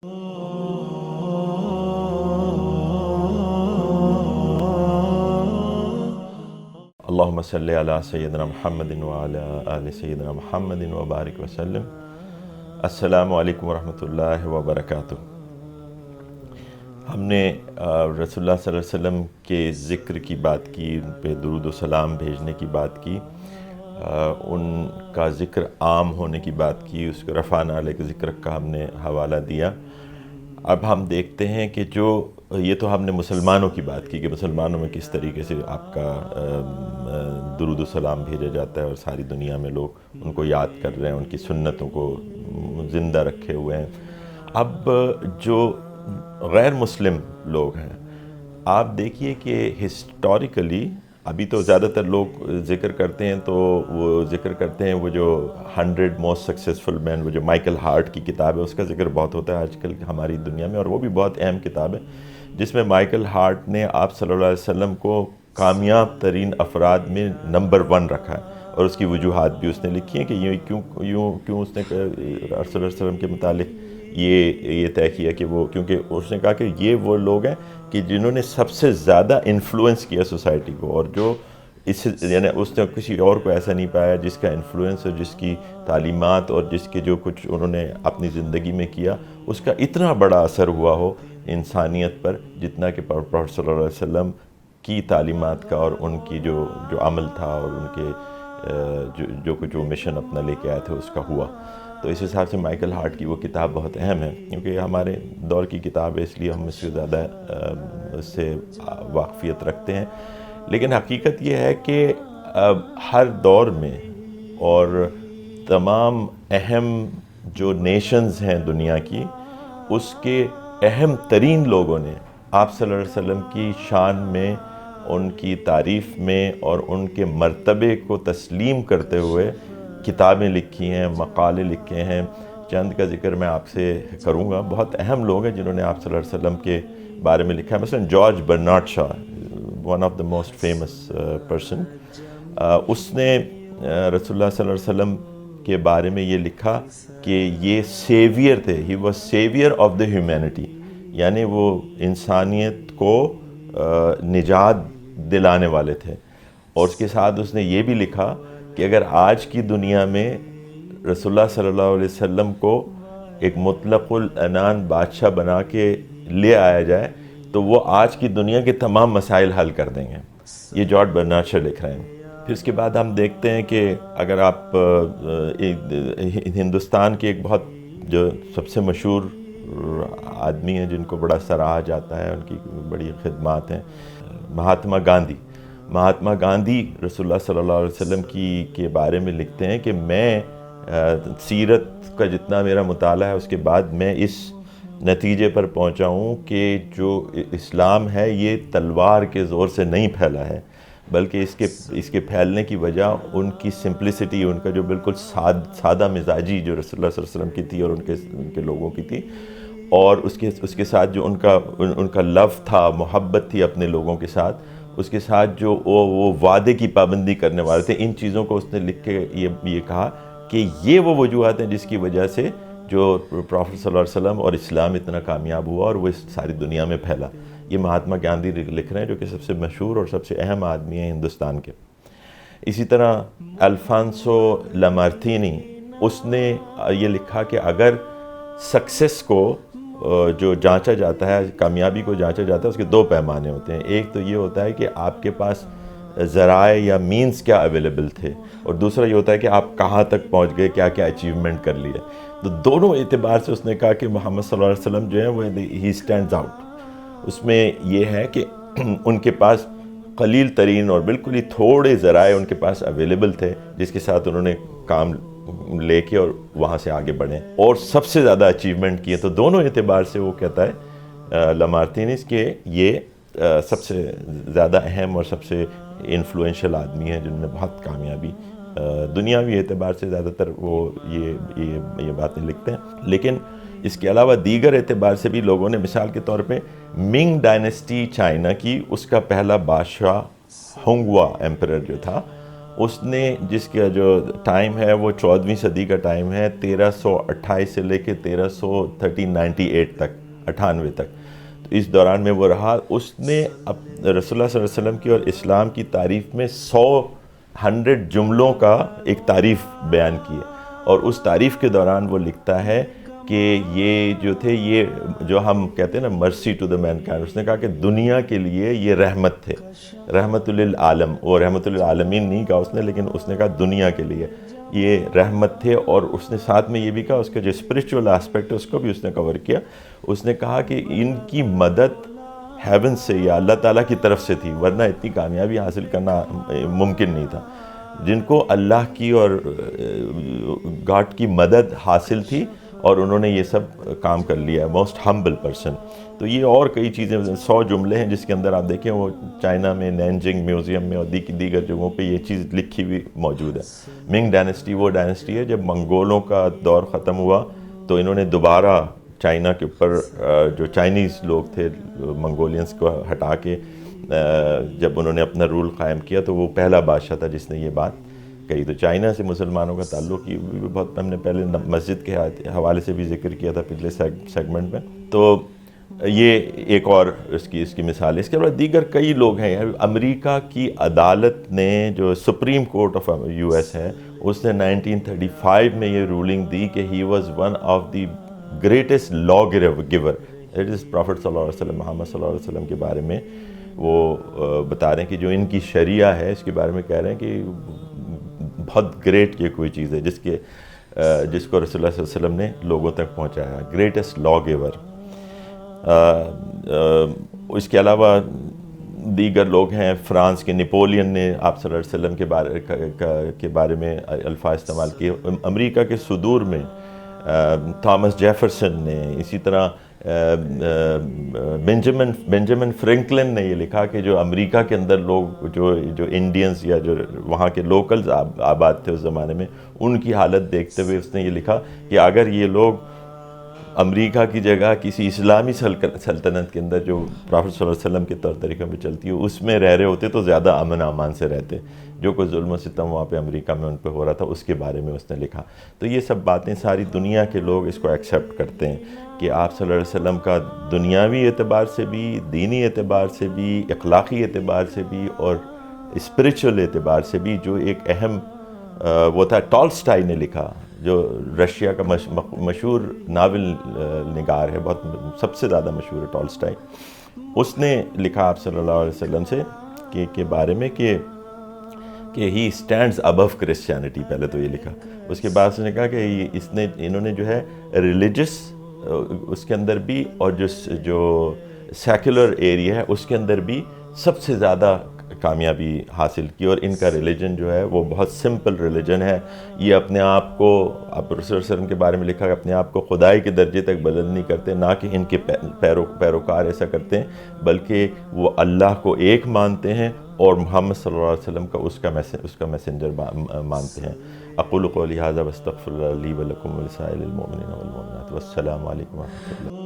اللہم صلی علی سیدنا محمد وعلی آل سیدنا محمد وبارک وسلم۔ السلام علیکم ورحمۃ اللہ وبرکاتہ۔ ہم نے رسول اللہ صلی اللہ علیہ وسلم کے ذکر کی بات کی، ان پہ درود و سلام بھیجنے کی بات کی، ان کا ذکر عام ہونے کی بات کی، اس کو رفعنا علیک ذکر کا ہم نے حوالہ دیا۔ اب ہم دیکھتے ہیں کہ یہ تو ہم نے مسلمانوں کی بات کی کہ مسلمانوں میں کس طریقے سے آپ کا درود و سلام بھیجا جاتا ہے اور ساری دنیا میں لوگ ان کو یاد کر رہے ہیں، ان کی سنتوں کو زندہ رکھے ہوئے ہیں۔ اب جو غیر مسلم لوگ ہیں، آپ دیکھیے کہ ہسٹوریکلی ابھی تو زیادہ تر لوگ ذکر کرتے ہیں تو وہ ذکر کرتے ہیں وہ جو 100 موسٹ سکسیزفل مین، وہ جو مائیکل ہارٹ کی کتاب ہے، اس کا ذکر بہت ہوتا ہے آج کل ہماری دنیا میں، اور وہ بھی بہت اہم کتاب ہے، جس میں مائیکل ہارٹ نے آپ صلی اللہ علیہ وسلم کو کامیاب ترین افراد میں نمبر 1 رکھا ہے، اور اس کی وجوہات بھی اس نے لکھی ہیں کہ یہ کیوں اس نے صلی اللہ علیہ وسلم کے متعلق یہ طے کیا کہ وہ، کیونکہ اس نے کہا کہ یہ وہ لوگ ہیں کہ جنہوں نے سب سے زیادہ انفلوئنس کیا سوسائٹی کو، اور جو یعنی اس نے کسی اور کو ایسا نہیں پایا جس کا انفلوئنس اور جس کی تعلیمات اور جس کے جو کچھ انہوں نے اپنی زندگی میں کیا اس کا اتنا بڑا اثر ہوا ہو انسانیت پر، جتنا کہ پروفیٹ صلی اللہ علیہ وسلم کی تعلیمات کا اور ان کی جو عمل تھا اور ان کے جو کچھ وہ مشن اپنا لے کے آئے تھے اس کا ہوا۔ تو اس حساب سے مائیکل ہارٹ کی وہ کتاب بہت اہم ہے، کیونکہ یہ ہمارے دور کی کتاب ہے، اس لیے ہم اس سے زیادہ اس سے واقفیت رکھتے ہیں۔ لیکن حقیقت یہ ہے کہ ہر دور میں اور تمام اہم جو نیشنز ہیں دنیا کی، اس کے اہم ترین لوگوں نے آپ صلی اللہ علیہ وسلم کی شان میں، ان کی تعریف میں اور ان کے مرتبے کو تسلیم کرتے ہوئے کتابیں لکھی ہیں، مقالے لکھے ہیں۔ چند کا ذکر میں آپ سے کروں گا۔ بہت اہم لوگ ہیں جنہوں نے آپ صلی اللہ علیہ وسلم کے بارے میں لکھا ہے، مثلا George Bernard Shaw, one of the most famous person, اس نے رسول اللہ صلی اللہ علیہ وسلم کے بارے میں یہ لکھا کہ یہ سیویئر تھے، he was severe of the humanity, یعنی وہ انسانیت کو نجات دلانے والے تھے۔ اور اس کے ساتھ اس نے یہ بھی لکھا کہ اگر آج کی دنیا میں رسول اللہ صلی اللہ علیہ وسلم کو ایک مطلق العنان بادشاہ بنا کے لے آیا جائے تو وہ آج کی دنیا کے تمام مسائل حل کر دیں گے۔ یہ جارج برنارڈ شاء لکھ رہے ہیں۔ پھر اس کے بعد ہم دیکھتے ہیں کہ اگر آپ ہندوستان کے ایک بہت جو سب سے مشہور آدمی ہیں جن کو بڑا سراہا جاتا ہے، ان کی بڑی خدمات ہیں، مہاتما گاندھی رسول اللہ صلی اللہ علیہ وسلم کے بارے میں لکھتے ہیں کہ میں سیرت کا جتنا میرا مطالعہ ہے اس کے بعد میں اس نتیجے پر پہنچا ہوں کہ جو اسلام ہے یہ تلوار کے زور سے نہیں پھیلا ہے، بلکہ اس کے پھیلنے کی وجہ ان کی سمپلسٹی، ان کا جو بالکل سادہ مزاجی جو رسول اللہ صلی اللہ علیہ وسلم کی تھی اور ان کے لوگوں کی تھی، اور اس کے ساتھ جو ان کا لو تھا، محبت تھی اپنے لوگوں کے ساتھ، اس کے ساتھ جو وہ وعدے کی پابندی کرنے والے تھے۔ ان چیزوں کو اس نے لکھ کے یہ کہا کہ یہ وہ وجوہات ہیں جس کی وجہ سے جو پروفیٹ صلی اللہ علیہ وسلم اور اسلام اتنا کامیاب ہوا اور وہ اس ساری دنیا میں پھیلا۔ یہ مہاتما گاندھی لکھ رہے ہیں، جو کہ سب سے مشہور اور سب سے اہم آدمی ہیں ہندوستان کے۔ اسی طرح الفانسو لامارتینی، اس نے یہ لکھا کہ اگر سکسیس کو جو جانچا جاتا ہے، کامیابی کو جانچا جاتا ہے، اس کے 2 پیمانے ہوتے ہیں۔ ایک تو یہ ہوتا ہے کہ آپ کے پاس ذرائع یا مینز کیا اویلیبل تھے، اور دوسرا یہ ہوتا ہے کہ آپ کہاں تک پہنچ گئے، کیا اچیومنٹ کر لیے۔ تو دونوں اعتبار سے اس نے کہا کہ محمد صلی اللہ علیہ وسلم جو ہیں وہ ہی اسٹینڈز آؤٹ۔ اس میں یہ ہے کہ ان کے پاس قلیل ترین اور بالکل ہی تھوڑے ذرائع ان کے پاس اویلیبل تھے، جس کے ساتھ انہوں نے کام لے کے اور وہاں سے آگے بڑھیں اور سب سے زیادہ اچیومنٹ کیے۔ تو دونوں اعتبار سے وہ کہتا ہے لامارتینس کہ یہ سب سے زیادہ اہم اور سب سے انفلوئنشل آدمی ہیں جنہوں نے بہت کامیابی دنیاوی اعتبار سے زیادہ تر وہ یہ باتیں لکھتے ہیں۔ لیکن اس کے علاوہ دیگر اعتبار سے بھی لوگوں نے، مثال کے طور پہ منگ ڈائنیسٹی چائنا کی، اس کا پہلا بادشاہ ہونگوا ایمپرر جو تھا، اس نے جس کا جو ٹائم ہے وہ 14ویں صدی کا ٹائم ہے، 1328 سے لے کے 1398 تک، 98 تک. تو اس دوران میں وہ رہا. اس نے رسول اللہ صلی اللہ علیہ وسلم کی اور اسلام کی تعریف میں 100 جملوں کا ایک تعریف بیان کی ہے. اور اس تعریف کے دوران وہ لکھتا ہے کہ یہ جو تھے، یہ جو ہم کہتے ہیں نا مرسی ٹو دا مین کائنڈ، اس نے کہا کہ دنیا کے لیے یہ رحمت تھے، رحمت للعالم. وہ رحمت للعالمین نہیں کہا اس نے، لیکن اس نے کہا دنیا کے لیے یہ رحمت تھے. اور اس نے ساتھ میں یہ بھی کہا، اس کا جو اسپریچول اسپیکٹ ہے اس کو بھی اس نے کور کیا. اس نے کہا کہ ان کی مدد ہیون سے یا اللہ تعالیٰ کی طرف سے تھی، ورنہ اتنی کامیابی حاصل کرنا ممکن نہیں تھا. جن کو اللہ کی اور گاڈ کی مدد حاصل تھی اور انہوں نے یہ سب کام کر لیا. Most humble person. تو یہ اور کئی چیزیں، 100 جملے ہیں جس کے اندر آپ دیکھیں وہ چائنا میں نینجنگ میوزیم میں اور دیگر جگہوں پہ یہ چیز لکھی ہوئی موجود ہے. منگ ڈائنسٹی وہ ڈائنسٹی ہے جب منگولوں کا دور ختم ہوا تو انہوں نے دوبارہ چائنا کے اوپر جو چائنیز لوگ تھے منگولینز کو ہٹا کے جب انہوں نے اپنا رول قائم کیا تو وہ پہلا بادشاہ تھا جس نے یہ بات کہی. تو چائنا سے مسلمانوں کا تعلق یہ بھی بہت، ہم نے پہلے مسجد کے حوالے سے بھی ذکر کیا تھا پچھلے سیگمنٹ میں. تو یہ ایک اور اس کی مثال ہے. اس کے بعد دیگر کئی لوگ ہیں. امریکہ کی عدالت نے، جو supreme court of U S ہے، اس نے 1935 میں یہ رولنگ دی کہ he was one of the greatest lawgiver. It is prophet صلی اللہ علیہ وسلم، محمد صلی اللہ علیہ وسلم کے بارے میں وہ بتا رہے ہیں کہ جو ان کی شریعہ ہے اس کے بارے میں کہہ رہے ہیں کہ بہت گریٹ یہ کوئی چیز ہے جس کو رسول اللہ صلی اللہ علیہ وسلم نے لوگوں تک پہنچایا. گریٹسٹ لا گیور. اس کے علاوہ دیگر لوگ ہیں. فرانس کے نیپولین نے آپ صلی اللہ علیہ وسلم کے بارے میں الفاظ استعمال کیے. امریکہ کے صدور میں تھامس جیفرسن نے، اسی طرح بنجامن فرینکلن نے یہ لکھا کہ جو امریکہ کے اندر لوگ جو انڈینز یا جو وہاں کے لوکلز آباد تھے اس زمانے میں، ان کی حالت دیکھتے ہوئے اس نے یہ لکھا کہ اگر یہ لوگ امریکہ کی جگہ کسی اسلامی سلطنت کے اندر جو پرافٹ صلی اللہ علیہ وسلم کے طور طریقوں پہ چلتی ہے اس میں رہ رہے ہوتے تو زیادہ امن امان سے رہتے. جو کوئی ظلم و ستم وہاں پہ امریکہ میں ان پہ ہو رہا تھا اس کے بارے میں اس نے لکھا. تو یہ سب باتیں ساری دنیا کے لوگ اس کو ایکسیپٹ کرتے ہیں کہ آپ صلی اللہ علیہ وسلم کا دنیاوی اعتبار سے بھی، دینی اعتبار سے بھی، اخلاقی اعتبار سے بھی اور اسپریچول اعتبار سے بھی جو ایک اہم وہ تھا. ٹالسٹائی نے لکھا، جو رشیا کا مشہور ناول نگار ہے، بہت سب سے زیادہ مشہور ہے ٹالسٹائی. اس نے لکھا آپ صلی اللہ علیہ وسلم سے کے بارے میں کہ ہی اسٹینڈز ابو کرسچینٹی. پہلے تو یہ لکھا. اس کے بعد اس نے کہا کہ انہوں نے جو ہے ریلیجس اس کے اندر بھی اور جو سیکولر ایریا ہے اس کے اندر بھی سب سے زیادہ کامیابی حاصل کی. اور ان کا ریلیجن جو ہے وہ بہت سمپل ریلیجن ہے. یہ اپنے آپ کو، آپ رسول اللہ علیہ وسلم کے بارے میں لکھا کہ اپنے آپ کو خدائی کے درجے تک بلند نہیں کرتے، نہ کہ ان کے پیروکار ایسا کرتے ہیں، بلکہ وہ اللہ کو ایک مانتے ہیں اور محمد صلی اللہ علیہ وسلم کا اس کا میسنجر مانتے ہیں. اقول قولی ھذا واستغفر اللہ لی ولکم ولسائر المؤمنین والمؤمنات والسلام علیکم ورحمۃ اللہ.